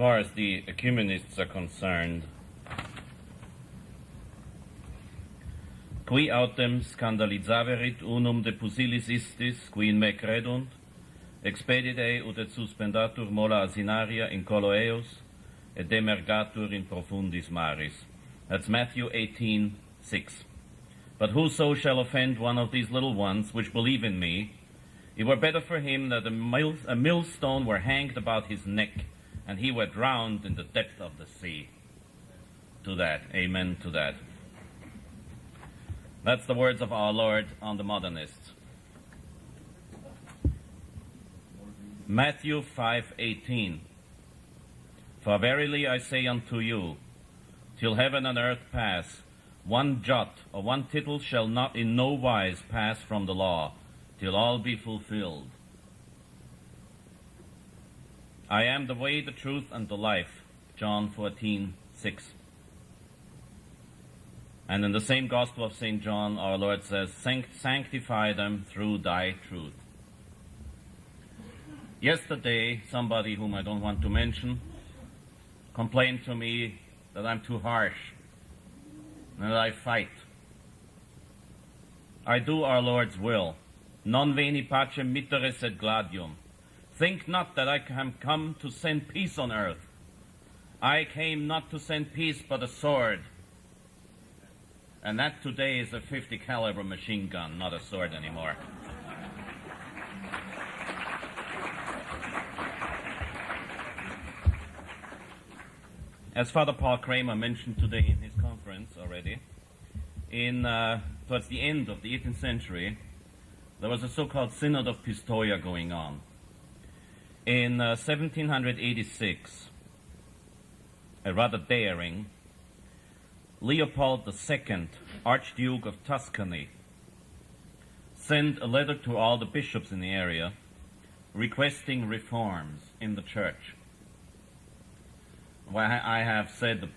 far as the ecumenists are concerned, qui autem scandalizaverit unum de pusilis istis, qui in me credunt, expedite ut et suspendatur mola asinaria in collo eos, et demergatur in profundis maris. That's Matthew 18:6. But whoso shall offend one of these little ones which believe in me, it were better for him that a millstone were hanged about his neck, and he were drowned in the depth of the sea. To that, amen to that. That's the words of our Lord on the modernists. Matthew 5:18. For verily I say unto you, till heaven and earth pass, one jot or one tittle shall not in no wise pass from the law, till all be fulfilled. I am the way, the truth, and the life. John 14:6. And in the same Gospel of St. John, our Lord says, sanctify them through thy truth. Yesterday, somebody whom I don't want to mention complained to me that I'm too harsh and that I fight. I do our Lord's will. Non veni pacem mittere sed gladium. Think not that I am come to send peace on earth. I came not to send peace but a sword. And that today is a 50 caliber machine gun, not a sword anymore. As Father Paul Kramer mentioned today in his conference already, towards the end of the 18th century, there was a so-called Synod of Pistoia going on. In 1786, a rather daring Leopold II, Archduke of Tuscany, sent a letter to all the bishops in the area requesting reforms in the church. Well, I have said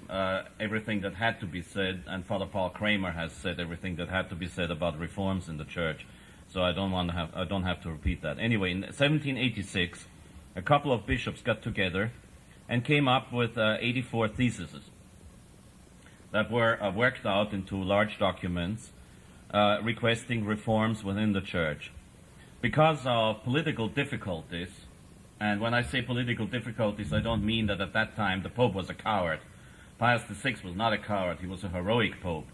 everything that had to be said, and Father Paul Kramer has said everything that had to be said about reforms in the church, so I don't have to repeat that. Anyway, in 1786, a couple of bishops got together and came up with 84 theses that were worked out into large documents requesting reforms within the church. Because of political difficulties, and when I say political difficulties, I don't mean that at that time the Pope was a coward. Pius VI was not a coward, he was a heroic Pope.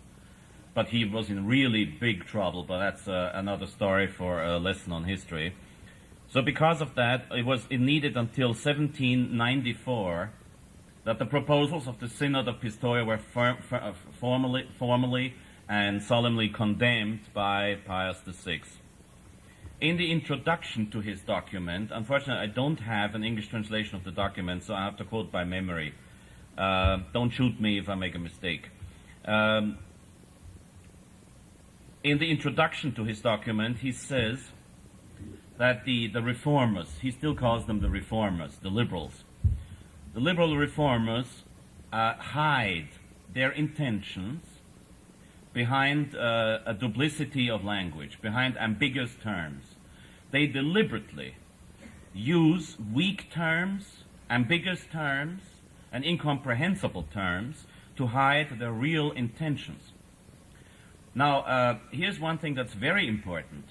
But he was in really big trouble, but that's another story for a lesson on history. So because of that, it needed until 1794 that the proposals of the Synod of Pistoia were formally and solemnly condemned by Pius VI. In the introduction to his document, unfortunately I don't have an English translation of the document, so I have to quote by memory. Don't shoot me if I make a mistake. In the introduction to his document, he says that the reformers, he still calls them the reformers, the liberals. The liberal reformers hide their intentions behind a duplicity of language, behind ambiguous terms. They deliberately use weak terms, ambiguous terms, and incomprehensible terms to hide their real intentions. Now, here's one thing that's very important.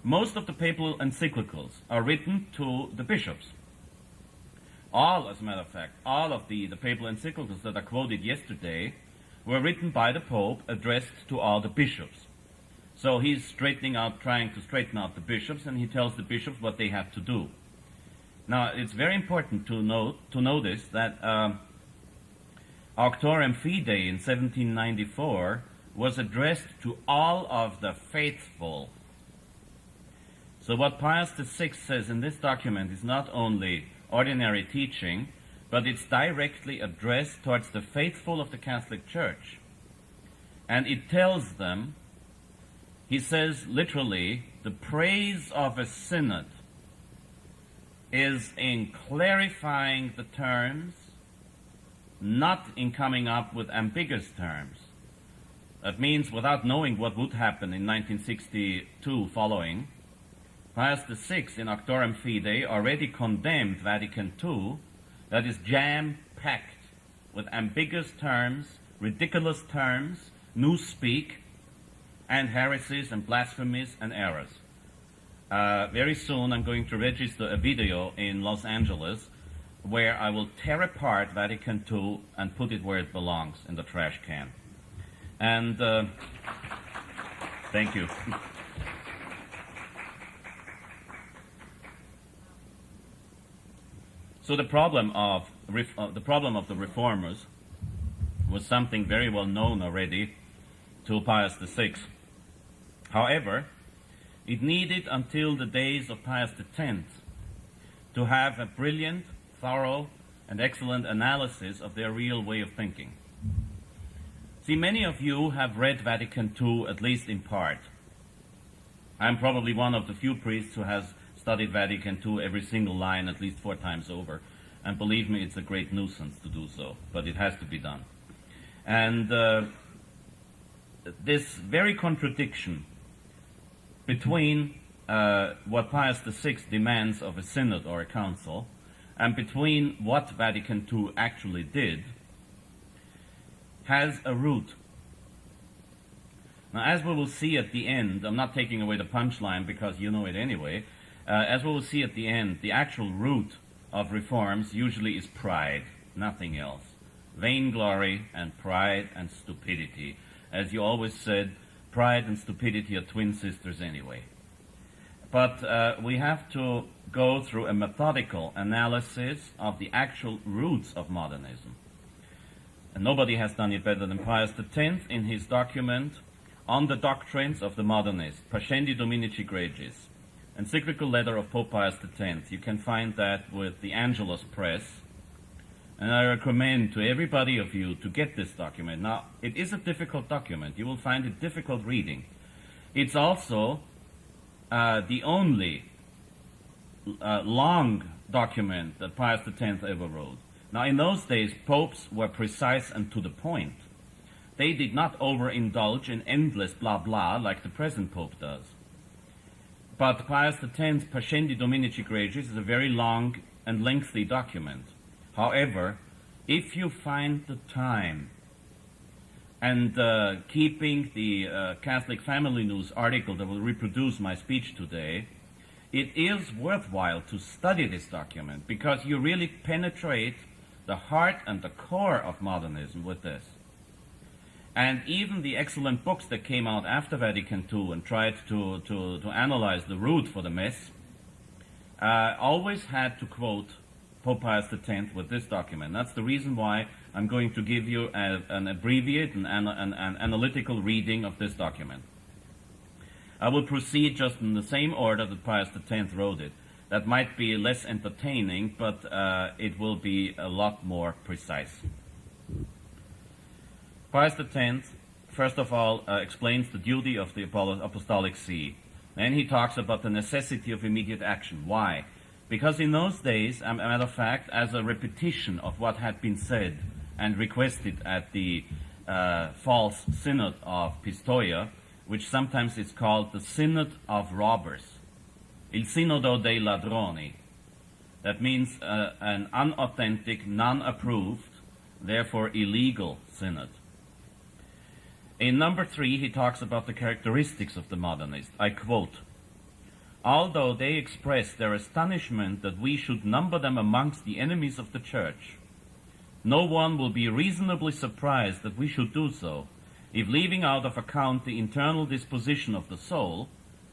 Most of the papal encyclicals are written to the bishops. As a matter of fact, all of the papal encyclicals that are quoted yesterday were written by the Pope, addressed to all the bishops. So he's trying to straighten out the bishops, and he tells the bishops what they have to do. Now, it's very important to notice that Auctorem Fidei in 1794 was addressed to all of the faithful. So what Pius VI says in this document is not only ordinary teaching, but it's directly addressed towards the faithful of the Catholic Church. And it tells them, he says literally, the praise of a synod is in clarifying the terms, not in coming up with ambiguous terms. That means without knowing what would happen in 1962 following, Pius VI in Auctorem Fidei already condemned Vatican II that is jam-packed with ambiguous terms, ridiculous terms, newspeak, and heresies and blasphemies and errors. Very soon I'm going to register a video in Los Angeles where I will tear apart Vatican II and put it where it belongs, in the trash can. And thank you. So the problem of the reformers was something very well known already to Pius VI. However, it needed until the days of Pius X to have a brilliant, thorough, and excellent analysis of their real way of thinking. See, many of you have read Vatican II, at least in part. I'm probably one of the few priests who has studied Vatican II every single line at least 4 times over. And believe me, it's a great nuisance to do so, but it has to be done. And this very contradiction between what Pius VI demands of a synod or a council and between what Vatican II actually did has a root. Now, as we will see at the end, I'm not taking away the punchline because you know it anyway, as we will see at the end, the actual root of reforms usually is pride, nothing else. Vainglory and pride and stupidity. As you always said, pride and stupidity are twin sisters anyway. But we have to go through a methodical analysis of the actual roots of modernism. And nobody has done it better than Pius X in his document on the doctrines of the modernists, Pascendi Dominici Gregis, encyclical letter of Pope Pius X. You can find that with the Angelus Press. And I recommend to everybody of you to get this document. Now, it is a difficult document. You will find it difficult reading. It's also the only long document that Pius X ever wrote. Now, in those days, popes were precise and to the point. They did not overindulge in endless blah blah like the present pope does. But Pius X's Pascendi Dominici Gregis is a very long and lengthy document. However, if you find the time and keeping the Catholic Family News article that will reproduce my speech today, it is worthwhile to study this document because you really penetrate the heart and the core of modernism with this. And even the excellent books that came out after Vatican II and tried to analyze the root for the mess always had to quote Pope Pius X with this document. That's the reason why I'm going to give you an abbreviated and an analytical reading of this document. I will proceed just in the same order that Pius X wrote it. That might be less entertaining, but it will be a lot more precise. Pius X, first of all, explains the duty of the Apostolic See. Then he talks about the necessity of immediate action. Why? Because in those days, as a matter of fact, as a repetition of what had been said and requested at the false synod of Pistoia, which sometimes is called the Synod of Robbers, Il Sinodo dei Ladroni. That means an unauthentic, non-approved, therefore illegal synod. In number 3, he talks about the characteristics of the modernists. I quote, "Although they express their astonishment that we should number them amongst the enemies of the Church, no one will be reasonably surprised that we should do so, if leaving out of account the internal disposition of the soul,"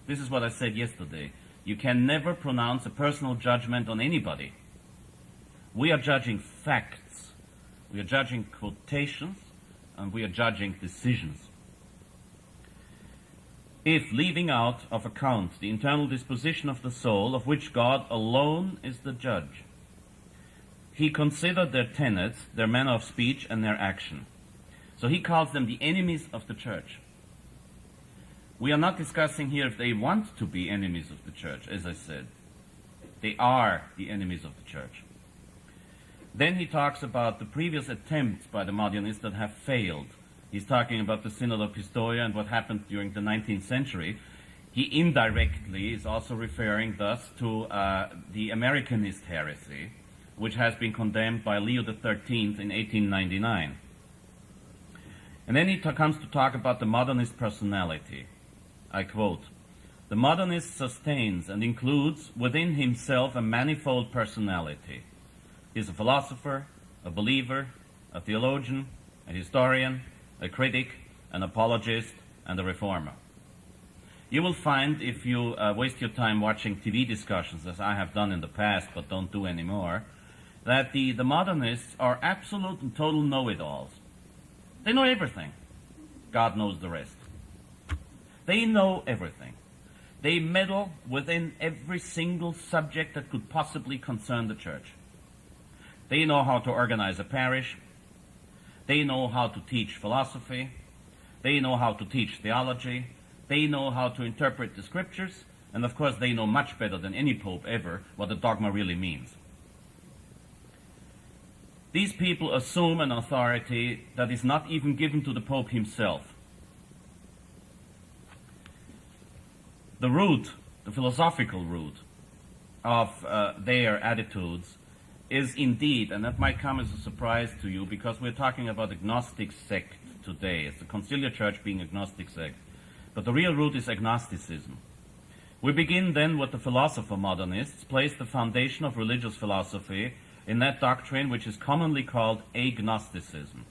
this is what I said yesterday, you can never pronounce a personal judgment on anybody. We are judging facts, we are judging quotations, and we are judging decisions. If, leaving out of account the internal disposition of the soul, of which God alone is the judge, he considered their tenets, their manner of speech, and their action. So he calls them the enemies of the Church. We are not discussing here if they want to be enemies of the Church, as I said. They are the enemies of the Church. Then he talks about the previous attempts by the modernists that have failed. He's talking about the Synod of Pistoia and what happened during the 19th century. He indirectly is also referring thus to the Americanist heresy, which has been condemned by Leo XIII in 1899. And then he comes to talk about the modernist personality. I quote, "The modernist sustains and includes within himself a manifold personality. He is a philosopher, a believer, a theologian, a historian, a critic, an apologist, and a reformer." You will find, if you waste your time watching TV discussions, as I have done in the past but don't do anymore, that the modernists are absolute and total know-it-alls. They know everything. God knows the rest. They know everything. They meddle within every single subject that could possibly concern the church. They know how to organize a parish. They know how to teach philosophy. They know how to teach theology. They know how to interpret the scriptures. And of course, they know much better than any pope ever what a dogma really means. These people assume an authority that is not even given to the Pope himself. The root, the philosophical root of their attitudes is indeed, and that might come as a surprise to you because we're talking about agnostic sect today. It's the conciliar church being agnostic sect. But the real root is agnosticism. We begin then with the philosopher modernists, place the foundation of religious philosophy in that doctrine which is commonly called agnosticism.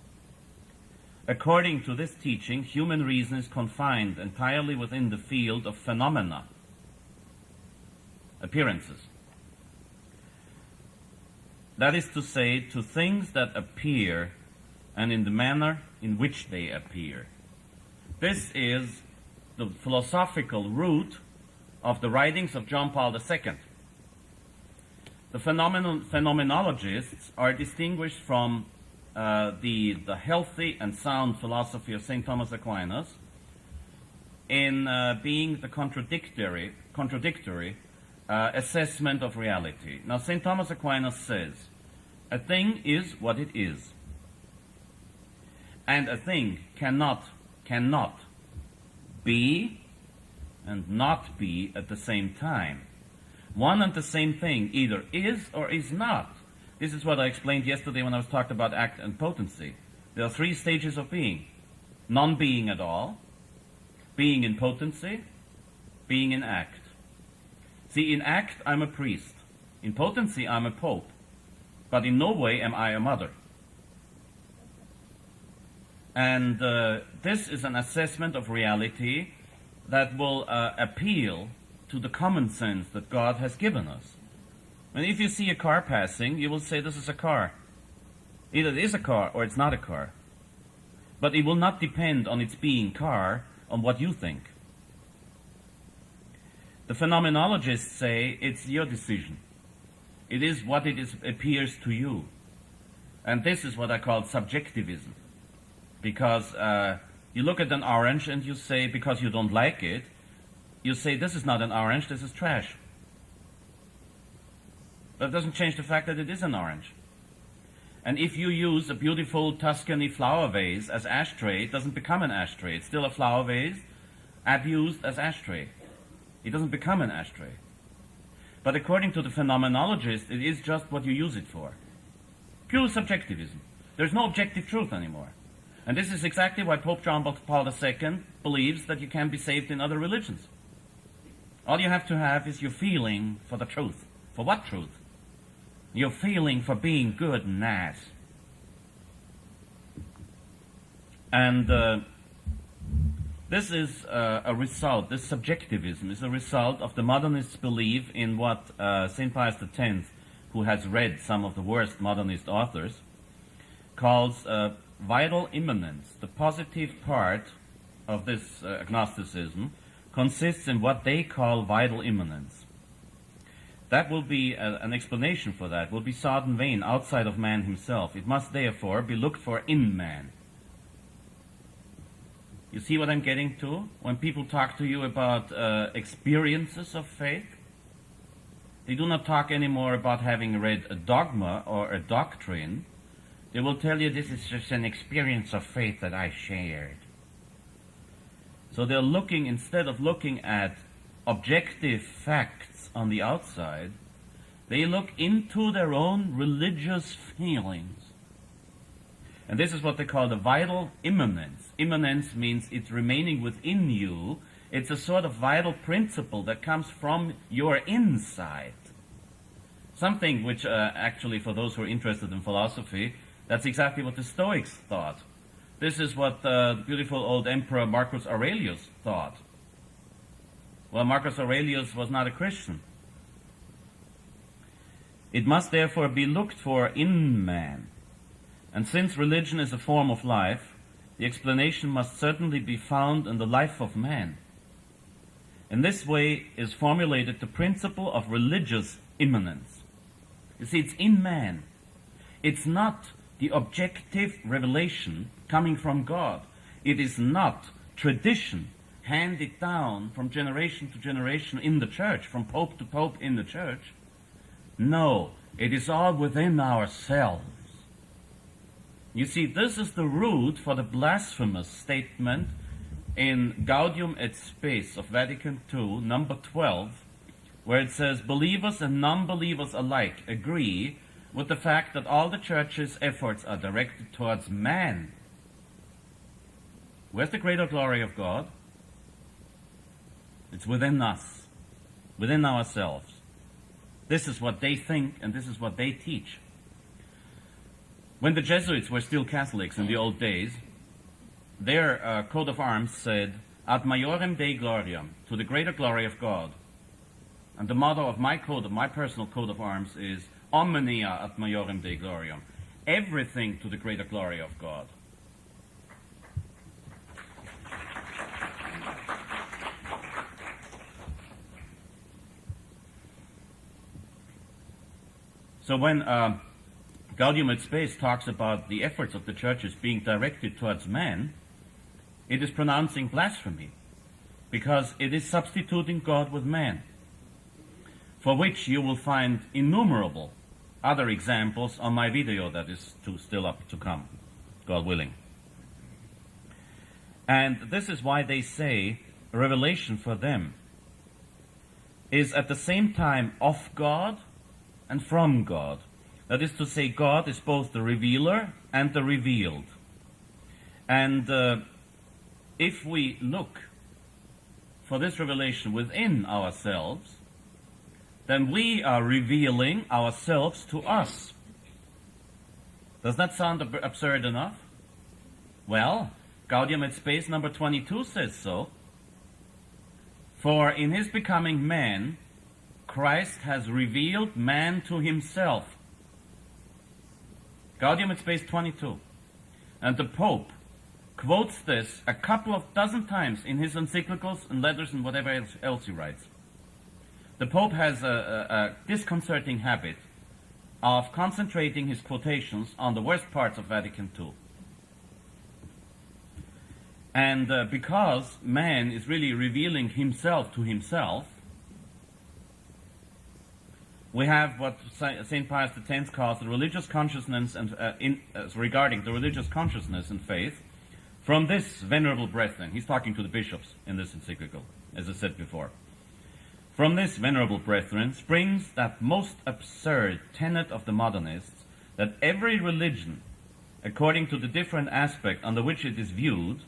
According to this teaching, human reason is confined entirely within the field of phenomena, appearances. That is to say, to things that appear and in the manner in which they appear. This is the philosophical root of the writings of John Paul II. The phenomenologists are distinguished from the healthy and sound philosophy of St. Thomas Aquinas in being the contradictory assessment of reality. Now, St. Thomas Aquinas says, a thing is what it is, and a thing cannot be and not be at the same time. One and the same thing either is or is not. This is what I explained yesterday when I was talking about act and potency. There are three stages of being. Non-being at all, being in potency, being in act. See, in act, I'm a priest. In potency, I'm a pope. But in no way am I a mother. And this is an assessment of reality that will appeal to the common sense that God has given us. And if you see a car passing, you will say this is a car. Either it is a car or it's not a car. But it will not depend on its being car on what you think. The phenomenologists say it's your decision. It is what it is, appears to you. And this is what I call subjectivism. Because you look at an orange and you say, because you don't like it, you say, this is not an orange, this is trash. But it doesn't change the fact that it is an orange. And if you use a beautiful Tuscany flower vase as ashtray, it doesn't become an ashtray. It's still a flower vase abused as ashtray. It doesn't become an ashtray. But according to the phenomenologist, it is just what you use it for. Pure subjectivism. There's no objective truth anymore. And this is exactly why Pope John Paul II believes that you can be saved in other religions. All you have to have is your feeling for the truth. For what truth? Your feeling for being good and nice. And this is a result, this subjectivism is a result of the modernists' belief in what St. Pius X, who has read some of the worst modernist authors, calls vital immanence. The positive part of this agnosticism consists in what they call vital immanence. That will be an explanation for that, will be sought in vain outside of man himself. It must therefore be looked for in man. You see what I'm getting to? When people talk to you about experiences of faith, they do not talk anymore about having read a dogma or a doctrine. They will tell you this is just an experience of faith that I shared. So they're looking, instead of looking at objective facts on the outside, They look into their own religious feelings. And this is what they call the vital immanence. Immanence means it's remaining within you. It's a sort of vital principle that comes from your inside. Something which actually, for those who are interested in philosophy, that's exactly what the Stoics thought. This is what the beautiful old emperor Marcus Aurelius thought. Well, Marcus Aurelius was not a Christian. It must therefore be looked for in man. And since religion is a form of life, the explanation must certainly be found in the life of man. In this way is formulated the principle of religious immanence. You see, it's in man. It's not the objective revelation coming from God. It is not tradition handed down from generation to generation in the church, from pope to pope in the church. No, it is all within ourselves. You see, this is the root for the blasphemous statement in Gaudium et Spes of Vatican II, number 12, where it says, believers and non-believers alike agree with the fact that all the church's efforts are directed towards man. Where's the greater glory of God? It's within us, within ourselves. This is what they think, and this is what they teach. When the Jesuits were still Catholics in the old days, their coat of arms said, ad maiorem Dei gloriam, to the greater glory of God. And the motto of my personal coat of arms is, omnia ad maiorem Dei gloriam, everything to the greater glory of God. So when Gaudium et Spes talks about the efforts of the churches being directed towards man, it is pronouncing blasphemy, because it is substituting God with man, for which you will find innumerable other examples on my video that is still up to come, God willing. And this is why they say revelation for them is at the same time of God and from God. That is to say, God is both the revealer and the revealed. And if we look for this revelation within ourselves, then we are revealing ourselves to us. Does that sound absurd enough? Well, Gaudium et Spes number 22 says so. For in his becoming man, Christ has revealed man to himself. Gaudium et Spes 22. And the Pope quotes this a couple of dozen times in his encyclicals and letters and whatever else he writes. The Pope has a disconcerting habit of concentrating his quotations on the worst parts of Vatican II. And because man is really revealing himself to himself, we have what St. Pius X calls the religious consciousness and regarding the religious consciousness and faith from this venerable brethren. He's talking to the bishops in this encyclical, as I said before. From this venerable brethren springs that most absurd tenet of the modernists that every religion, according to the different aspect under which it is viewed,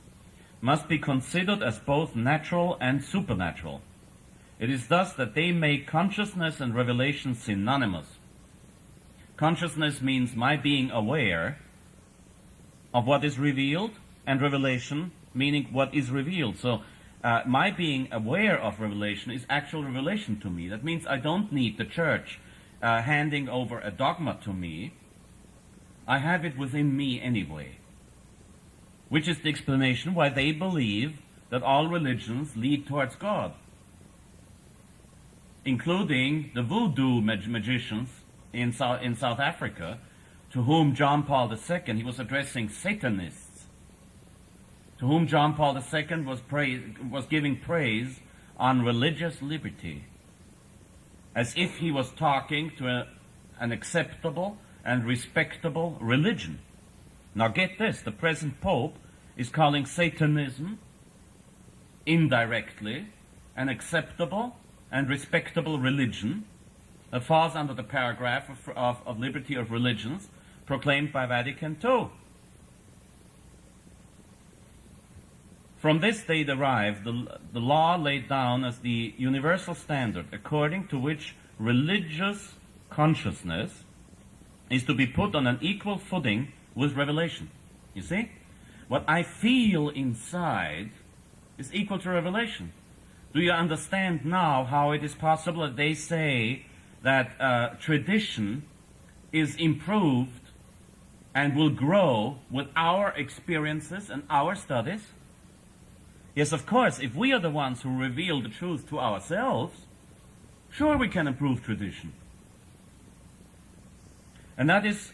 must be considered as both natural and supernatural. It is thus that they make consciousness and revelation synonymous. Consciousness means my being aware of what is revealed, and revelation meaning what is revealed. So my being aware of revelation is actual revelation to me. That means I don't need the church handing over a dogma to me. I have it within me anyway, which is the explanation why they believe that all religions lead towards God, including the voodoo magicians in South Africa, to whom John Paul II, he was addressing Satanists, to whom John Paul II was giving praise on religious liberty, as if he was talking to an acceptable and respectable religion. Now get this, the present Pope is calling Satanism indirectly an acceptable and respectable religion, that falls under the paragraph of liberty of religions proclaimed by Vatican II. From this they derive the law laid down as the universal standard according to which religious consciousness is to be put on an equal footing with revelation. You see? What I feel inside is equal to revelation. Do you understand now how it is possible that they say that tradition is improved and will grow with our experiences and our studies? Yes, of course, if we are the ones who reveal the truth to ourselves, sure we can improve tradition. And that is,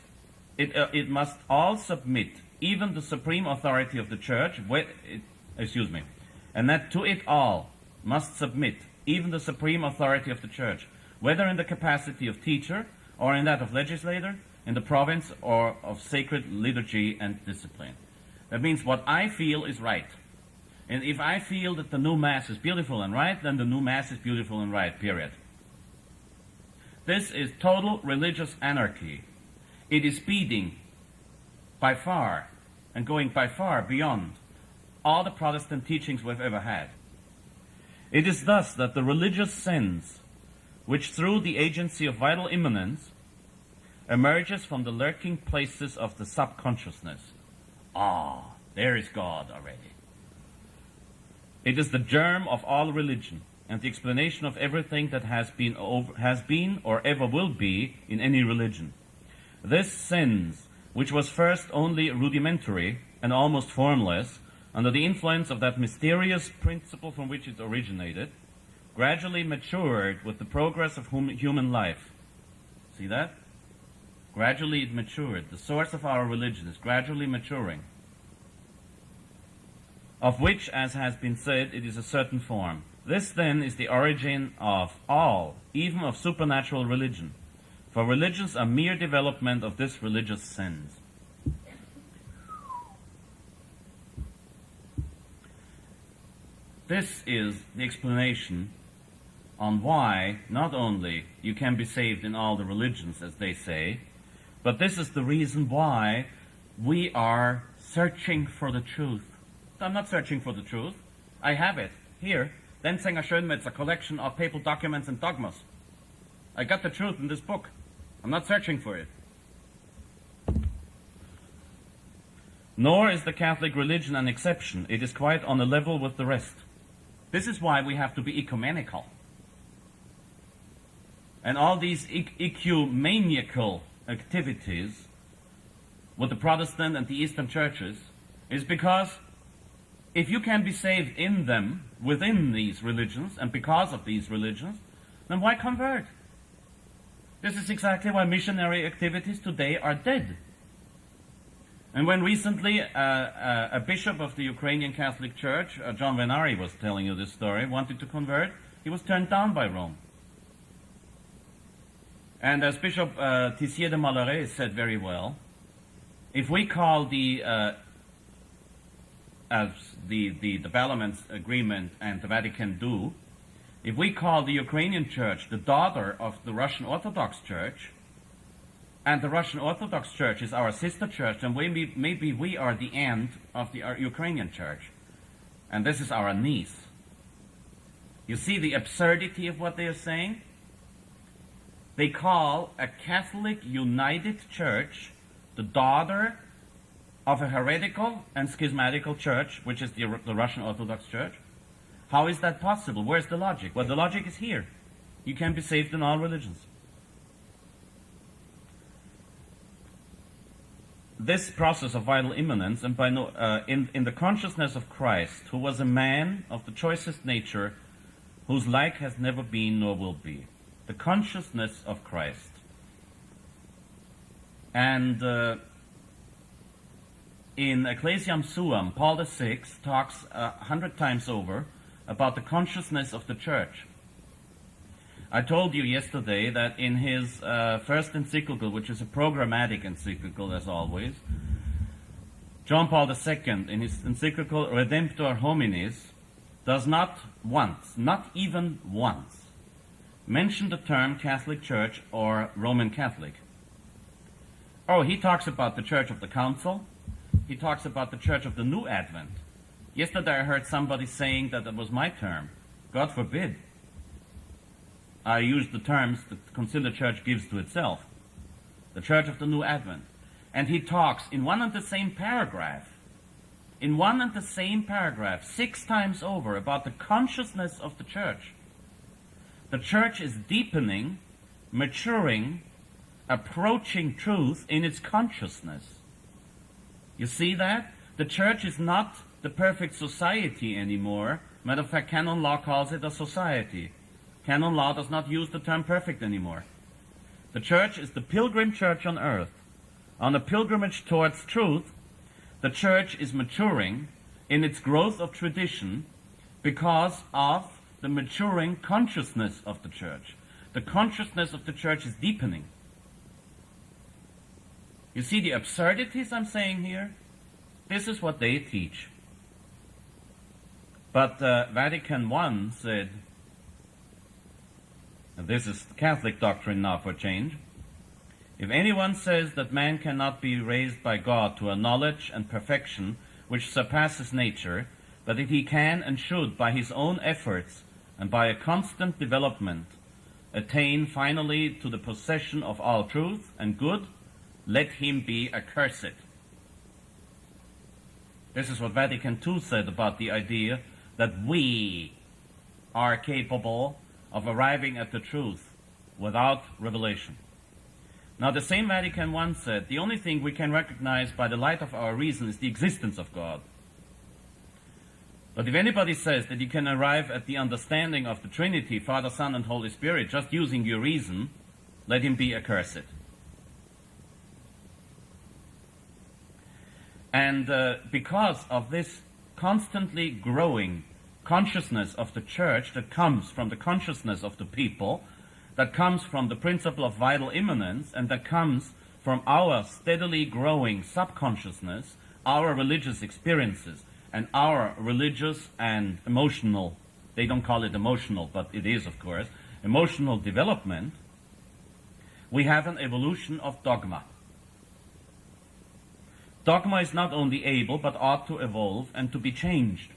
it must all submit, even the supreme authority of the Church, and that to it all must submit, even the supreme authority of the Church, whether in the capacity of teacher or in that of legislator, in the province or of sacred liturgy and discipline. That means what I feel is right. And if I feel that the new Mass is beautiful and right, then the new Mass is beautiful and right, period. This is total religious anarchy. It is speeding by far and going by far beyond all the Protestant teachings we've ever had. It is thus that the religious sense, which through the agency of vital immanence emerges from the lurking places of the subconsciousness. Ah, there is God already. It is the germ of all religion and the explanation of everything that has been or ever will be in any religion. This sense, which was first only rudimentary and almost formless, under the influence of that mysterious principle from which it originated, gradually matured with the progress of human life. See that? Gradually it matured. The source of our religion is gradually maturing, of which, as has been said, it is a certain form. This, then, is the origin of all, even of supernatural religion, for religions are mere development of this religious sense. This is the explanation on why not only you can be saved in all the religions, as they say, but this is the reason why we are searching for the truth. I'm not searching for the truth. I have it here. Denzinger Schönmetz, a collection of papal documents and dogmas. I got the truth in this book. I'm not searching for it. Nor is the Catholic religion an exception. It is quite on a level with the rest. This is why we have to be ecumenical. And all these ecumenical activities with the Protestant and the Eastern churches is because if you can be saved in them, within these religions, and because of these religions, then why convert? This is exactly why missionary activities today are dead. And when recently a bishop of the Ukrainian Catholic Church, John Venari was telling you this story, wanted to convert, he was turned down by Rome. And as Bishop Tissier de Mallaré said very well, if we call as the Ballaments Agreement and the Vatican do, if we call the Ukrainian Church the daughter of the Russian Orthodox Church, and the Russian Orthodox Church is our sister church, then maybe we are the aunt of the Ukrainian Church, and this is our niece. You see the absurdity of what they are saying? They call a Catholic United Church the daughter of a heretical and schismatical church, which is the Russian Orthodox Church. How is that possible? Where's the logic? Well, the logic is here. You can be saved in all religions. This process of vital immanence, and in the consciousness of Christ, who was a man of the choicest nature, whose like has never been nor will be. The consciousness of Christ. And in Ecclesiam Suam, Paul VI talks 100 times over about the consciousness of the Church. I told you yesterday that in his first encyclical, which is a programmatic encyclical as always, John Paul II, in his encyclical Redemptor Hominis, does not once, not even once, mention the term Catholic Church or Roman Catholic. Oh, he talks about the Church of the Council. He talks about the Church of the New Advent. Yesterday I heard somebody saying that was my term. God forbid. I used the terms the Conciliar Church gives to itself. The Church of the New Advent. And he talks in one and the same paragraph, 6 times over, about the consciousness of the Church. The Church is deepening, maturing, approaching truth in its consciousness. You see that? The Church is not the perfect society anymore. Matter of fact, canon law calls it a society. Canon law does not use the term perfect anymore. The Church is the pilgrim church on earth. On a pilgrimage towards truth, the Church is maturing in its growth of tradition because of the maturing consciousness of the Church. The consciousness of the Church is deepening. You see the absurdities I'm saying here? This is what they teach. But Vatican I said, and this is Catholic doctrine now for change, if anyone says that man cannot be raised by God to a knowledge and perfection which surpasses nature, but that he can and should, by his own efforts and by a constant development, attain finally to the possession of all truth and good, let him be accursed. This is what Vatican II said about the idea that we are capable of arriving at the truth without revelation. Now, the same Vatican I said, the only thing we can recognize by the light of our reason is the existence of God. But if anybody says that you can arrive at the understanding of the Trinity, Father, Son, and Holy Spirit, just using your reason, let him be accursed. And because of this constantly growing consciousness of the Church that comes from the consciousness of the people, that comes from the principle of vital immanence, and that comes from our steadily growing subconsciousness, our religious experiences, and our religious and emotional, they don't call it emotional, but it is, of course, emotional development, we have an evolution of dogma. Dogma is not only able, but ought to evolve and to be changed.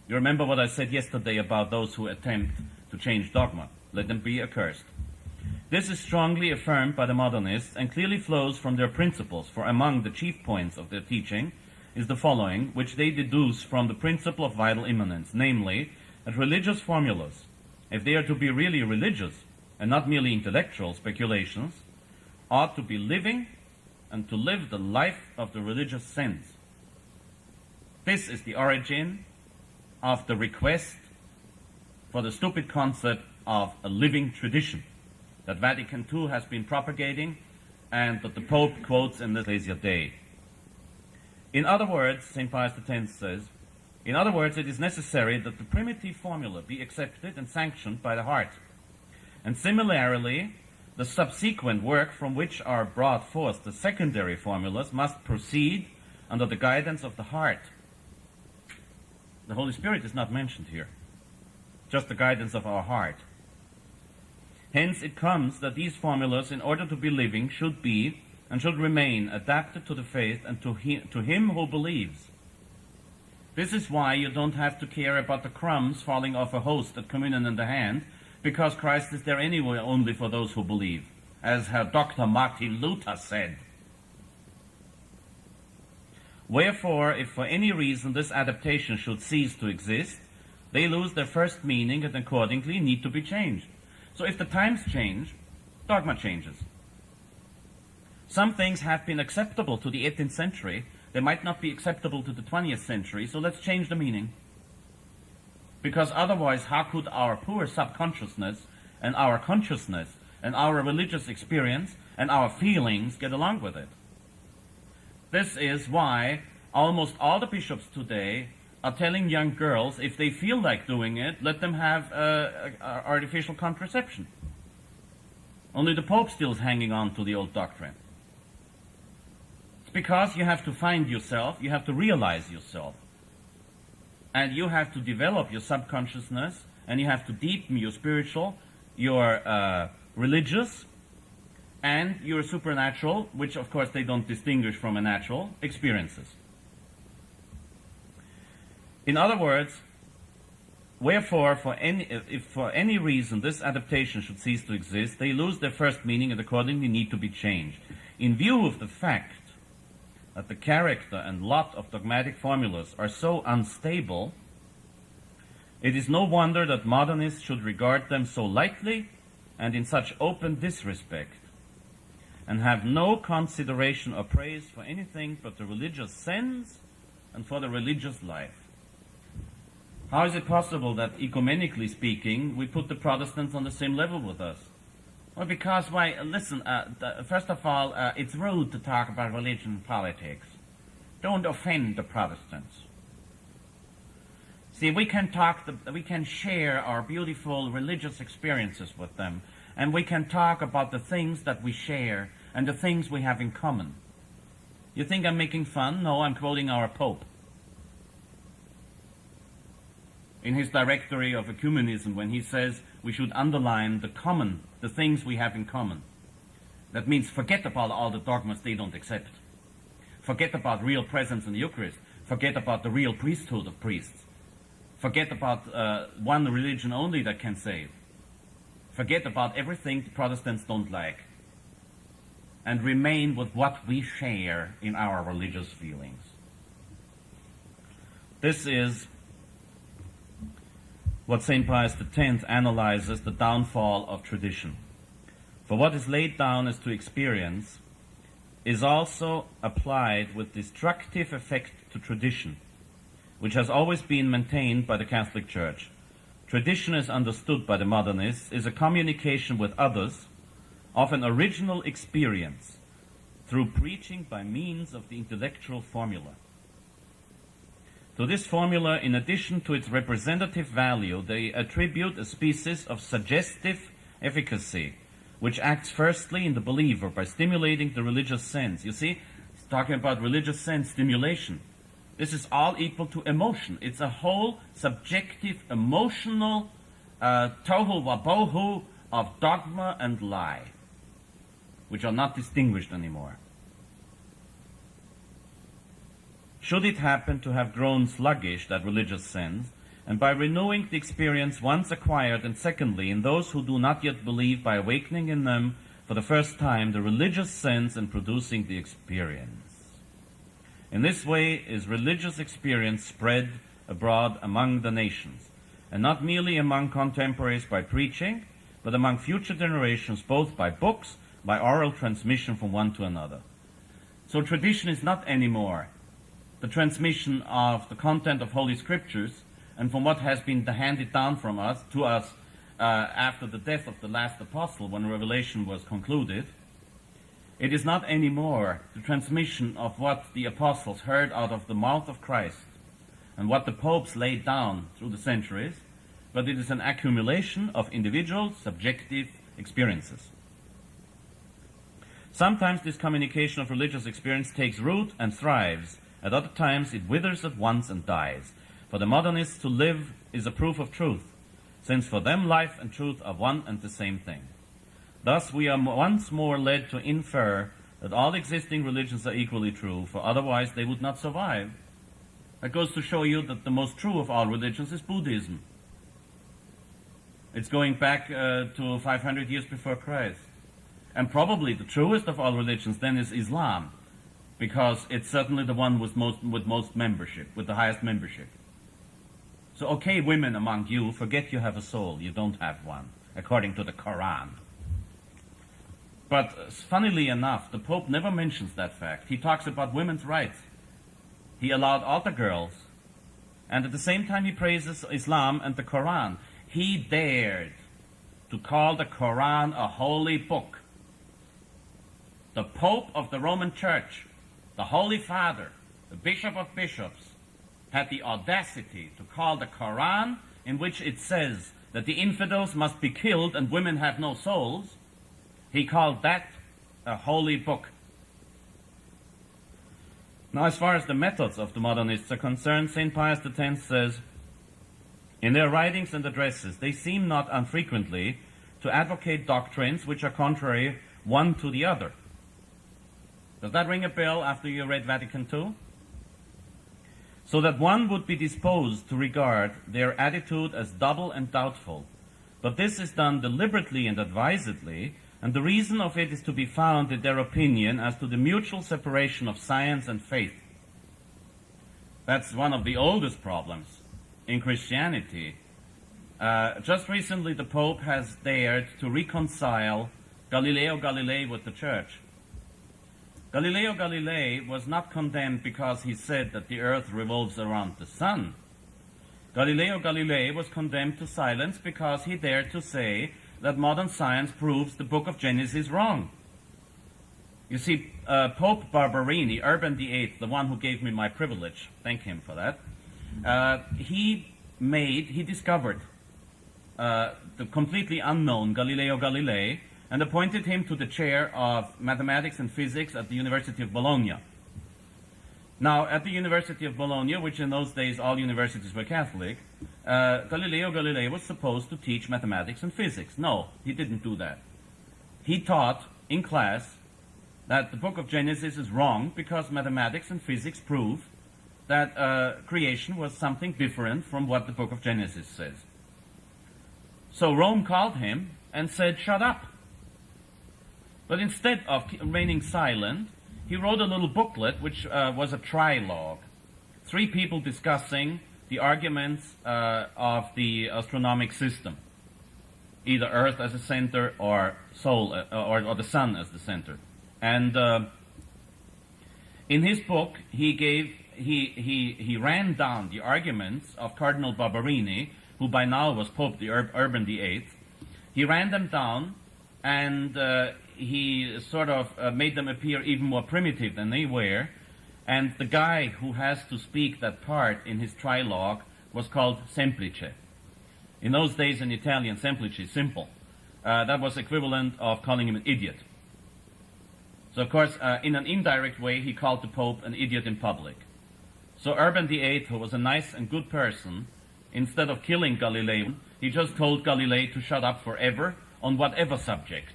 You remember what I said yesterday about those who attempt to change dogma. Let them be accursed. This is strongly affirmed by the modernists and clearly flows from their principles, for among the chief points of their teaching is the following, which they deduce from the principle of vital immanence, namely, that religious formulas, if they are to be really religious and not merely intellectual speculations, ought to be living and to live the life of the religious sense. This is the origin of the request for the stupid concept of a living tradition that Vatican II has been propagating and that the Pope quotes in the Ecclesia Dei. In other words, St. Pius X says, in other words, it is necessary that the primitive formula be accepted and sanctioned by the heart. And similarly, the subsequent work from which are brought forth the secondary formulas must proceed under the guidance of the heart. The Holy Spirit is not mentioned here, just the guidance of our heart. Hence it comes that these formulas, in order to be living, should be and should remain adapted to the faith and to him who believes. This is why you don't have to care about the crumbs falling off a host at communion in the hand, because Christ is there anyway only for those who believe, as Herr Dr. Martin Luther said. Wherefore, if for any reason this adaptation should cease to exist, they lose their first meaning and accordingly need to be changed. So if the times change, dogma changes. Some things have been acceptable to the 18th century. They might not be acceptable to the 20th century, so let's change the meaning. Because otherwise, how could our poor subconsciousness and our consciousness and our religious experience and our feelings get along with it? This is why almost all the bishops today are telling young girls, if they feel like doing it, let them have artificial contraception. Only the Pope still is hanging on to the old doctrine. It's because you have to find yourself, you have to realize yourself. And you have to develop your subconsciousness, and you have to deepen your spiritual your religious and your supernatural, which of course they don't distinguish from a natural, experiences. In other words, wherefore, if for any reason this adaptation should cease to exist, they lose their first meaning and accordingly need to be changed. In view of the fact that the character and lot of dogmatic formulas are so unstable, it is no wonder that modernists should regard them so lightly and in such open disrespect, and have no consideration or praise for anything but the religious sense and for the religious life. How is it possible that, ecumenically speaking, we put the Protestants on the same level with us? Well, because, first of all, it's rude to talk about religion and politics. Don't offend the Protestants. See, we can share our beautiful religious experiences with them, and we can talk about the things that we share and the things we have in common. You think I'm making fun? No, I'm quoting our Pope in his directory of ecumenism, when he says we should underline the things we have in common. That means forget about all the dogmas they don't accept. Forget about real presence in the Eucharist. Forget about the real priesthood of priests. Forget about one religion only that can save. Forget about everything the Protestants don't like. And remain with what we share in our religious feelings. This is what St. Pius X analyzes the downfall of tradition. For what is laid down as to experience is also applied with destructive effect to tradition, which has always been maintained by the Catholic Church. Tradition, as understood by the modernists, is a communication with others of an original experience through preaching by means of the intellectual formula. To this formula, in addition to its representative value, they attribute a species of suggestive efficacy, which acts firstly in the believer by stimulating the religious sense. You see, it's talking about religious sense stimulation. This is all equal to emotion. It's a whole subjective, emotional tohu wabohu of dogma and lie, which are not distinguished anymore. Should it happen to have grown sluggish, that religious sense, and by renewing the experience once acquired, and secondly, in those who do not yet believe, by awakening in them for the first time the religious sense and producing the experience. In this way is religious experience spread abroad among the nations, and not merely among contemporaries by preaching, but among future generations both by books, by oral transmission from one to another. So tradition is not anymore the transmission of the content of Holy Scriptures and from what has been handed down from us to us after the death of the last apostle, when Revelation was concluded. It is not anymore the transmission of what the apostles heard out of the mouth of Christ and what the popes laid down through the centuries, but it is an accumulation of individual subjective experiences. Sometimes this communication of religious experience takes root and thrives. At other times it withers at once and dies. For the modernists, to live is a proof of truth, since for them life and truth are one and the same thing. Thus we are once more led to infer that all existing religions are equally true, for otherwise they would not survive. That goes to show you that the most true of all religions is Buddhism. It's going back to 500 years before Christ. And probably the truest of all religions then is Islam, because it's certainly the one with most membership, with the highest membership. So, okay, women among you, forget you have a soul. You don't have one, according to the Quran. But funnily enough, the Pope never mentions that fact. He talks about women's rights. He allowed altar girls, and at the same time he praises Islam and the Quran. He dared to call the Quran a holy book. The Pope of the Roman Church, the Holy Father, the Bishop of Bishops, had the audacity to call the Quran, in which it says that the infidels must be killed and women have no souls, he called that a holy book. Now, as far as the methods of the modernists are concerned, St. Pius X says, in their writings and addresses, they seem not unfrequently to advocate doctrines which are contrary one to the other. Does that ring a bell after you read Vatican II? So that one would be disposed to regard their attitude as double and doubtful. But this is done deliberately and advisedly, and the reason of it is to be found in their opinion as to the mutual separation of science and faith. That's one of the oldest problems in Christianity. Just recently the Pope has dared to reconcile Galileo Galilei with the Church. Galileo Galilei was not condemned because he said that the earth revolves around the sun. Galileo Galilei was condemned to silence because he dared to say that modern science proves the book of Genesis wrong. You see, Pope Barberini, Urban VIII, the one who gave me my privilege, thank him for that, he discovered the completely unknown Galileo Galilei and appointed him to the chair of mathematics and physics at the University of Bologna. Now, at the University of Bologna, which in those days all universities were Catholic, Galileo Galilei was supposed to teach mathematics and physics. No, he didn't do that. He taught in class that the book of Genesis is wrong because mathematics and physics prove that creation was something different from what the book of Genesis says. So Rome called him and said, "Shut up." But instead of remaining silent, he wrote a little booklet which was a trilogue. 3 people discussing the arguments of the astronomic system, either Earth as a center or or the Sun as the center. And in his book, he ran down the arguments of Cardinal Barberini, who by now was Pope Urban VIII. He ran them down, and he sort of made them appear even more primitive than they were. And the guy who has to speak that part in his trilogue was called semplice. In those days in Italian, semplice, simple. That was equivalent of calling him an idiot. So, of course, in an indirect way, he called the Pope an idiot in public. So Urban VIII, who was a nice and good person, instead of killing Galileo, he just told Galilei to shut up forever on whatever subject.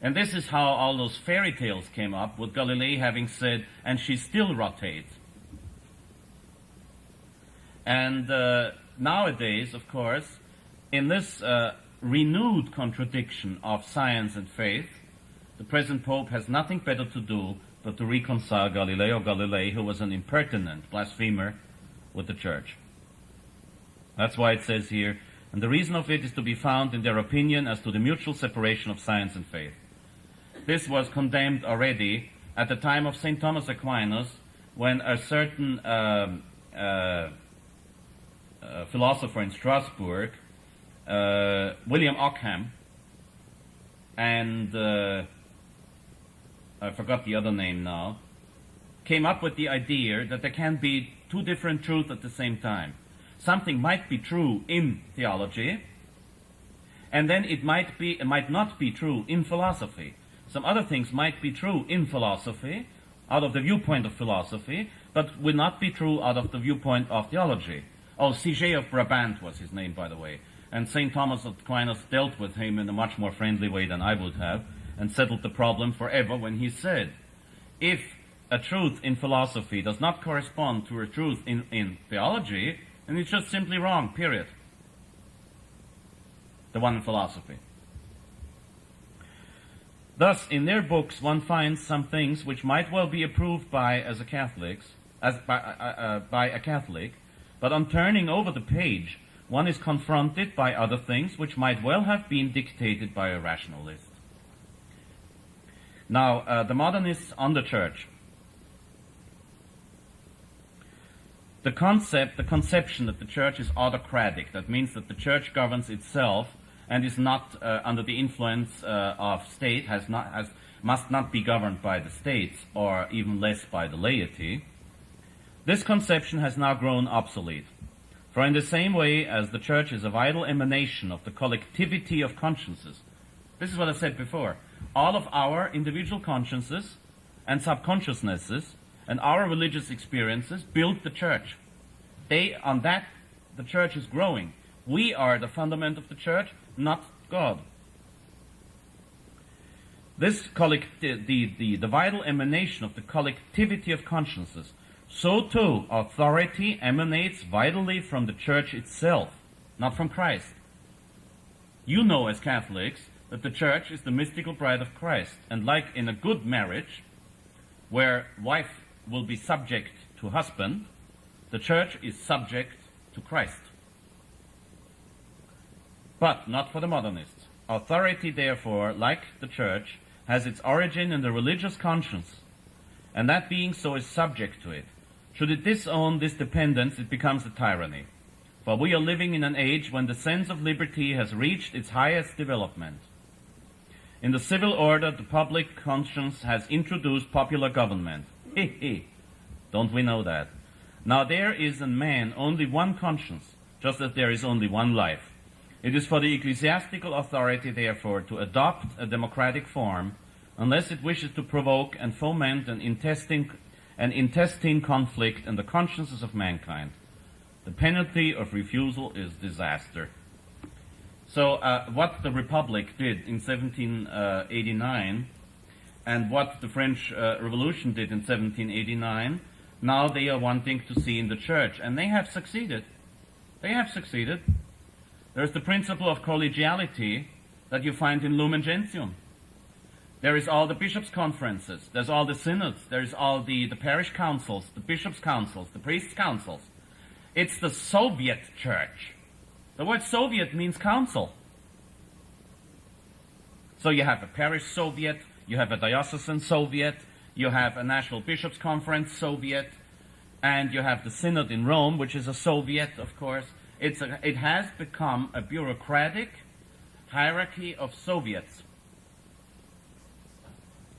And this is how all those fairy tales came up, with Galilei having said, "And she still rotates." And nowadays, of course, in this renewed contradiction of science and faith, the present Pope has nothing better to do but to reconcile Galileo Galilei, who was an impertinent blasphemer, with the Church. That's why it says here, "And the reason of it is to be found in their opinion as to the mutual separation of science and faith." This was condemned already at the time of St. Thomas Aquinas, when a certain philosopher in Strasbourg, William Ockham, and I forgot the other name now, came up with the idea that there can be 2 different truths at the same time. Something might be true in theology, and then it might not be true in philosophy. Some other things might be true in philosophy, out of the viewpoint of philosophy, but will not be true out of the viewpoint of theology. Oh, Siger of Brabant was his name, by the way. And St. Thomas of Aquinas dealt with him in a much more friendly way than I would have, and settled the problem forever when he said, if a truth in philosophy does not correspond to a truth in theology, then it's just simply wrong, period. The one in philosophy. Thus, in their books, one finds some things which might well be approved by a Catholic, but on turning over the page, one is confronted by other things which might well have been dictated by a rationalist. Now, the modernists on the Church. The conception that the Church is autocratic, that means that the Church governs itself and is not under the influence of state, must not be governed by the states, or even less by the laity. This conception has now grown obsolete. For in the same way as the Church is a vital emanation of the collectivity of consciences, this is what I said before, all of our individual consciences and subconsciousnesses and our religious experiences build the Church. On that, the Church is growing. We are the fundament of the church, not God. This the vital emanation of the collectivity of consciences, so too authority emanates vitally from the church itself, not from Christ. You know as Catholics that the church is the mystical bride of Christ, and like in a good marriage, where wife will be subject to husband, the church is subject to Christ. But not for the modernists. Authority, therefore, like the church, has its origin in the religious conscience, and that being so is subject to it. Should it disown this dependence, it becomes a tyranny. For we are living in an age when the sense of liberty has reached its highest development. In the civil order, the public conscience has introduced popular government. Don't we know that? Now there is in man only one conscience, just as there is only one life. It is for the ecclesiastical authority, therefore, to adopt a democratic form, unless it wishes to provoke and foment an intestine conflict in the consciences of mankind. The penalty of refusal is disaster. So what the Republic did in 1789 and what the French Revolution did in 1789, now they are wanting to see in the church, and they have succeeded. They have succeeded. There's the principle of collegiality that you find in Lumen Gentium. There is all the bishops' conferences, there's all the synods, there's all the parish councils, the bishops' councils, the priests' councils. It's the Soviet church. The word Soviet means council. So you have a parish Soviet, you have a diocesan Soviet, you have a national bishops' conference Soviet, and you have the synod in Rome, which is a Soviet, of course. It has become a bureaucratic hierarchy of Soviets.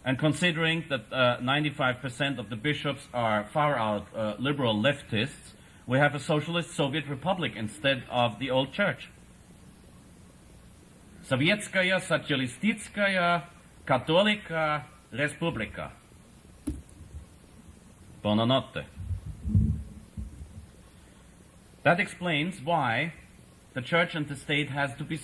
And considering that 95% of the bishops are far-out liberal leftists, we have a socialist Soviet republic instead of the old church. Sovietskaya Socialistitskaya Katolika Respublika. Buonanotte. That explains why the church and the state have to be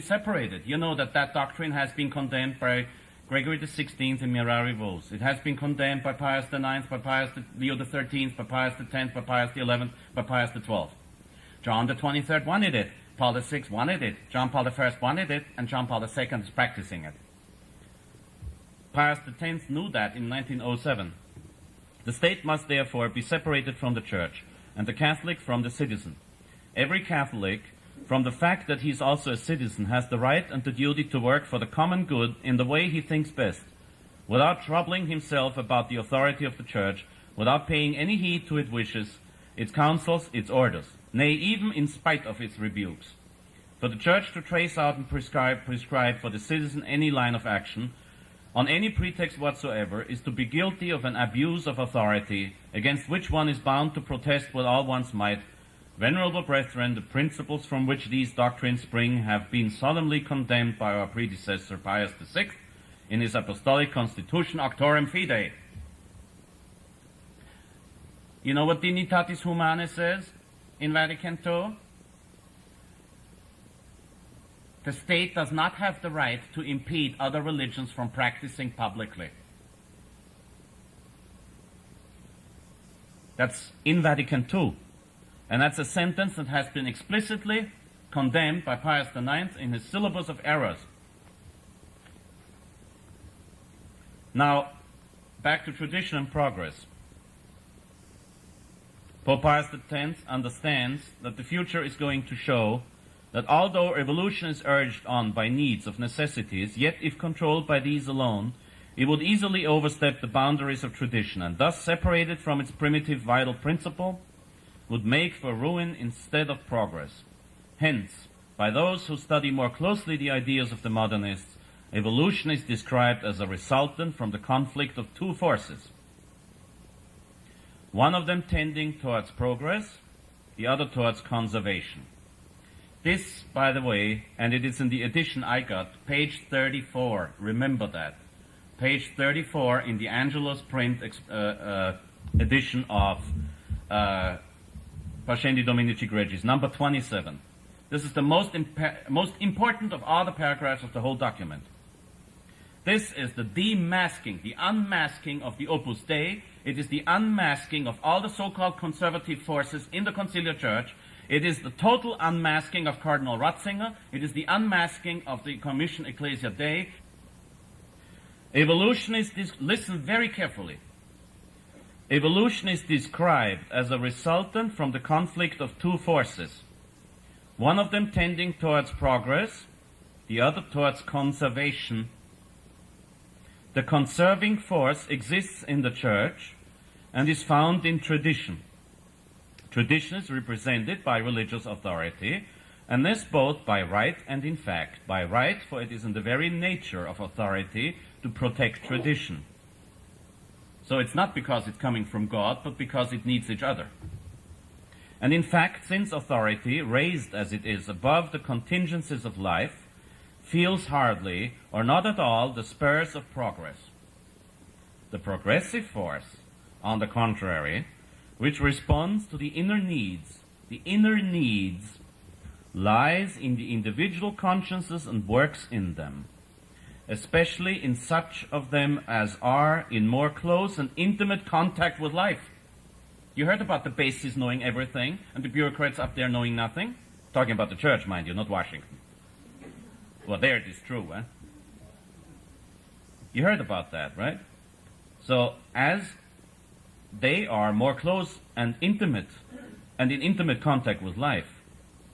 separated. You know that doctrine has been condemned by Gregory XVI in Mirari Vos. It has been condemned by Pius IX, by Leo XIII, by Pius X, by Pius XI, by Pius XII. John the 23rd wanted it. Paul VI wanted it. John Paul I wanted it, and John Paul II is practicing it. Pius X knew that in 1907. The state must therefore be separated from the church, and the Catholic from the citizen. Every Catholic, from the fact that he is also a citizen, has the right and the duty to work for the common good in the way he thinks best, without troubling himself about the authority of the church, without paying any heed to its wishes, its counsels, its orders, nay, even in spite of its rebukes. For the church to trace out and prescribe for the citizen any line of action, on any pretext whatsoever, is to be guilty of an abuse of authority, against which one is bound to protest with all one's might. Venerable brethren, the principles from which these doctrines spring have been solemnly condemned by our predecessor Pius VI in his Apostolic Constitution Auctorem Fidei. You know what Dignitatis Humanae says in Vatican II? The state does not have the right to impede other religions from practicing publicly. That's in Vatican II. And that's a sentence that has been explicitly condemned by Pius IX in his Syllabus of Errors. Now, back to tradition and progress. Pope Pius X understands that the future is going to show that although evolution is urged on by needs of necessities, yet if controlled by these alone, it would easily overstep the boundaries of tradition, and thus separated from its primitive vital principle, would make for ruin instead of progress. Hence, by those who study more closely the ideas of the modernists, evolution is described as a resultant from the conflict of two forces, one of them tending towards progress, the other towards conservation. This, by the way, and it is in the edition I got, page 34, remember that, page 34 in the Angelus print edition of Pascendi Dominici Gregis, number 27. This is the most important of all the paragraphs of the whole document. This is the demasking, the unmasking of the Opus Dei. It is the unmasking of all the so-called conservative forces in the conciliar church. It is the total unmasking of Cardinal Ratzinger. It is the unmasking of the Commission Ecclesia Dei. Evolution is, listen very carefully. Evolution is described as a resultant from the conflict of two forces, one of them tending towards progress, the other towards conservation. The conserving force exists in the church and is found in tradition. Tradition is represented by religious authority, and this both by right and in fact. By right, for it is in the very nature of authority to protect tradition. So it's not because it's coming from God, but because it needs each other. And in fact, since authority, raised as it is above the contingencies of life, feels hardly or not at all the spurs of progress. The progressive force, on the contrary, which responds to the inner needs, lies in the individual consciences and works in them, especially in such of them as are in more close and intimate contact with life. You heard about the bases knowing everything and the bureaucrats up there knowing nothing? Talking about the church, mind you, not Washington. Well, there it is true, eh? You heard about that, right? So, as they are more close and intimate, and in intimate contact with life,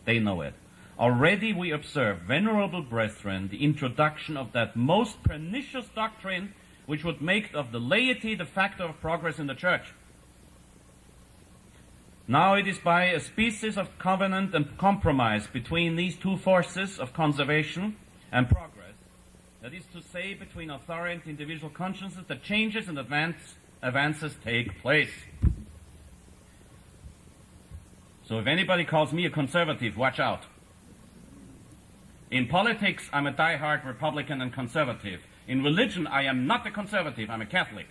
they know it. Already we observe, venerable brethren, the introduction of that most pernicious doctrine which would make of the laity the factor of progress in the church. Now it is by a species of covenant and compromise between these two forces of conservation and progress, that is to say, between authority and individual consciences, that changes and advances take place. So if anybody calls me a conservative, watch out. In politics, I'm a die-hard Republican and conservative. In religion, I am not a conservative, I'm a Catholic.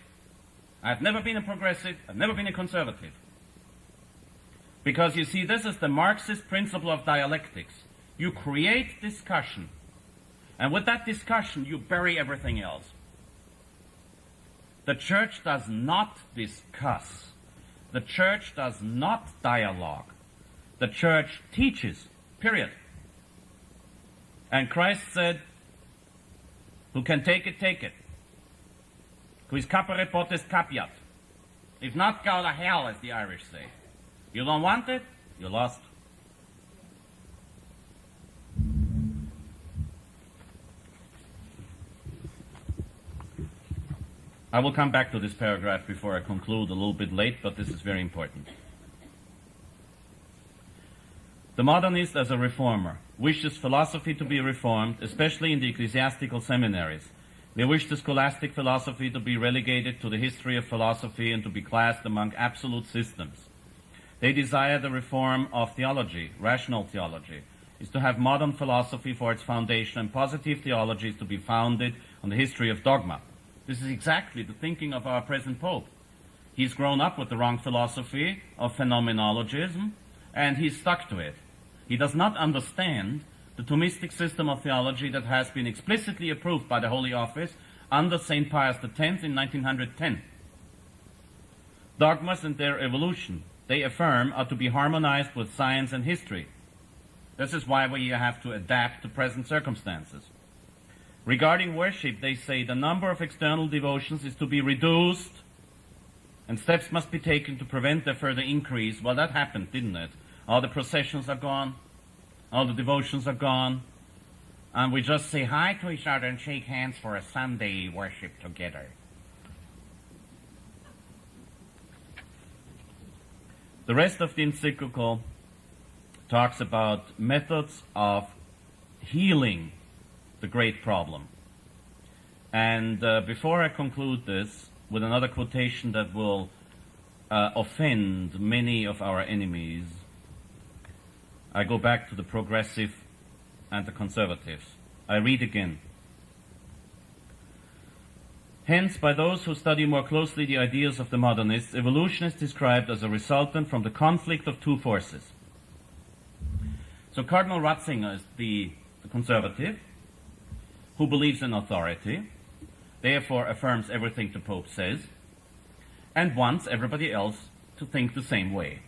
I've never been a progressive, I've never been a conservative. Because you see, this is the Marxist principle of dialectics. You create discussion, and with that discussion, you bury everything else. The church does not discuss. The church does not dialogue. The church teaches, period. And Christ said, who can take it, take it. Quis capere potest capiat. If not, go to hell, as the Irish say. You don't want it, you're lost. I will come back to this paragraph before I conclude, a little bit late, but this is very important. The modernist, as a reformer, wishes philosophy to be reformed, especially in the ecclesiastical seminaries. They wish the scholastic philosophy to be relegated to the history of philosophy and to be classed among absolute systems. They desire the reform of theology. Rational theology is to have modern philosophy for its foundation, and positive theology is to be founded on the history of dogma. This is exactly the thinking of our present Pope. He's grown up with the wrong philosophy of phenomenologism, and he's stuck to it. He does not understand the Thomistic system of theology that has been explicitly approved by the Holy Office under St. Pius X in 1910. Dogmas and their evolution, they affirm, are to be harmonized with science and history. This is why we have to adapt to present circumstances. Regarding worship, they say the number of external devotions is to be reduced, and steps must be taken to prevent their further increase. Well, that happened, didn't it? All the processions are gone, all the devotions are gone, and we just say hi to each other and shake hands for a Sunday worship together. The rest of the encyclical talks about methods of healing the great problem. And before I conclude this with another quotation that will offend many of our enemies, I go back to the progressive and the conservatives. I read again. Hence, by those who study more closely the ideas of the modernists, evolution is described as a resultant from the conflict of two forces. So Cardinal Ratzinger is the conservative who believes in authority, therefore affirms everything the Pope says, and wants everybody else to think the same way.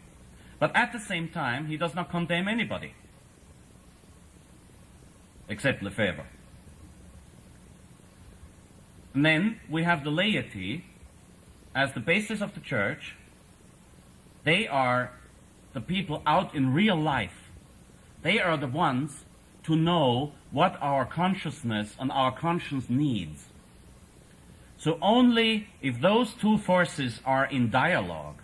But at the same time, he does not condemn anybody, except Lefebvre. And then we have the laity as the basis of the church. They are the people out in real life. They are the ones to know what our consciousness and our conscience needs. So only if those two forces are in dialogue,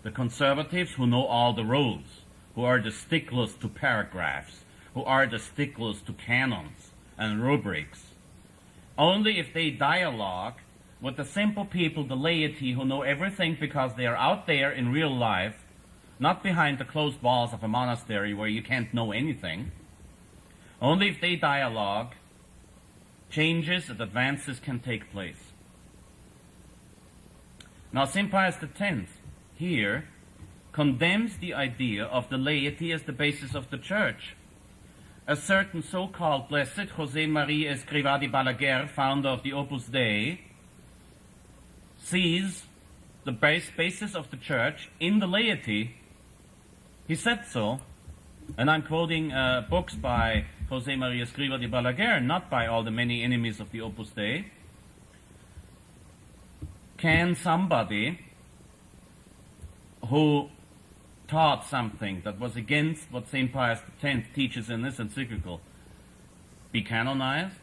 the conservatives who know all the rules, who are the sticklers to paragraphs, who are the sticklers to canons and rubrics, only if they dialogue with the simple people, the laity, who know everything because they are out there in real life, not behind the closed walls of a monastery where you can't know anything, only if they dialogue, changes and advances can take place. Now, St. Pius X here condemns the idea of the laity as the basis of the church. A certain so-called blessed José María Escrivá de Balaguer, founder of the Opus Dei, sees the basis of the church in the laity. He said so, and I'm quoting books by José María Escrivá de Balaguer, not by all the many enemies of the Opus Dei. Can somebody who taught something that was against what St. Pius X teaches in this encyclical be canonized?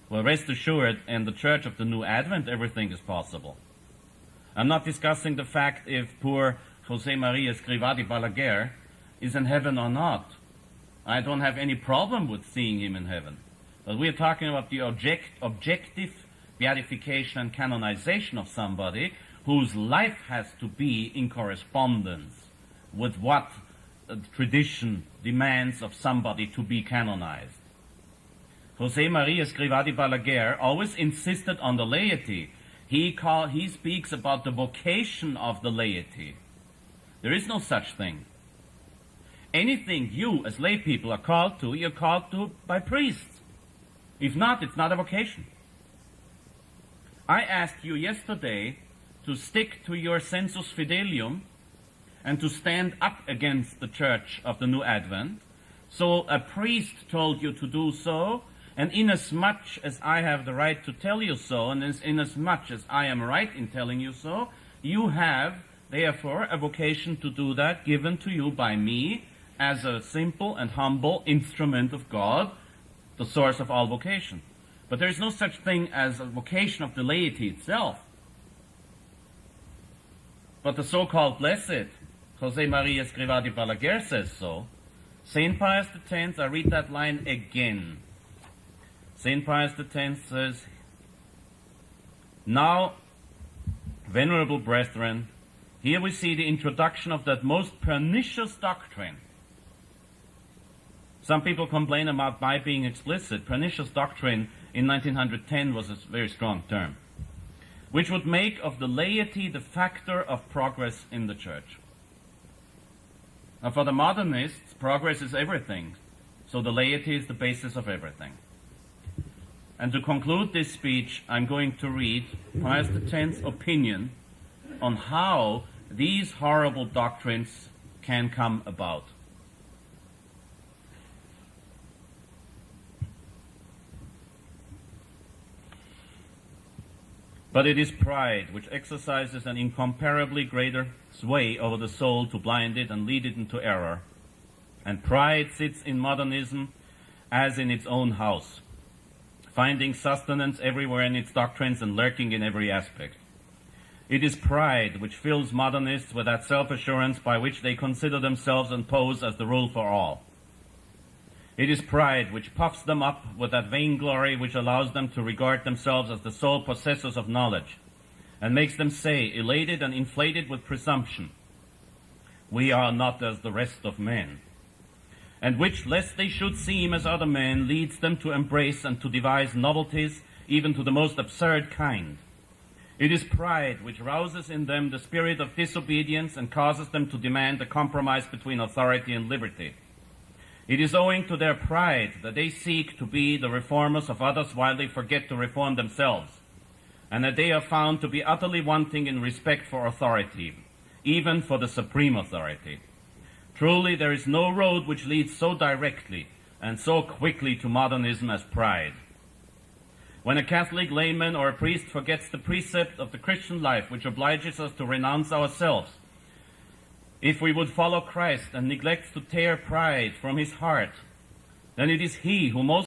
Well, rest assured, in the Church of the New Advent, everything is possible. I'm not discussing the fact if poor José María Escrivá de Balaguer is in heaven or not. I don't have any problem with seeing him in heaven. But we are talking about the objective beatification and canonization of somebody whose life has to be in correspondence with what tradition demands of somebody to be canonized. José María Escrivá de Balaguer always insisted on the laity. He speaks about the vocation of the laity. There is no such thing. Anything you as lay people are called to, you're called to by priests. If not, it's not a vocation. I asked you yesterday to stick to your sensus fidelium and to stand up against the Church of the New Advent. So a priest told you to do so, and inasmuch as I have the right to tell you so, and inasmuch as I am right in telling you so, you have, therefore, a vocation to do that given to you by me as a simple and humble instrument of God, the source of all vocation. But there is no such thing as a vocation of the laity itself. But the so-called blessed José María Escrivá de Balaguer says so. St. Pius X, I read that line again. St. Pius X says, "Now, venerable brethren, here we see the introduction of that most pernicious doctrine." Some people complain about my being explicit. Pernicious doctrine in 1910 was a very strong term, which would make of the laity the factor of progress in the church. Now, for the modernists, progress is everything, so the laity is the basis of everything. And to conclude this speech, I'm going to read Pius X's opinion on how these horrible doctrines can come about. But it is pride which exercises an incomparably greater sway over the soul to blind it and lead it into error. And pride sits in modernism as in its own house, finding sustenance everywhere in its doctrines and lurking in every aspect. It is pride which fills modernists with that self-assurance by which they consider themselves and pose as the rule for all. It is pride which puffs them up with that vainglory which allows them to regard themselves as the sole possessors of knowledge, and makes them say, elated and inflated with presumption, "We are not as the rest of men," and which, lest they should seem as other men, leads them to embrace and to devise novelties even to the most absurd kind. It is pride which rouses in them the spirit of disobedience and causes them to demand a compromise between authority and liberty. It is owing to their pride that they seek to be the reformers of others while they forget to reform themselves, and that they are found to be utterly wanting in respect for authority, even for the supreme authority. Truly, there is no road which leads so directly and so quickly to modernism as pride. When a Catholic layman or a priest forgets the precept of the Christian life which obliges us to renounce ourselves, if we would follow Christ and neglects to tear pride from his heart, then it is he who most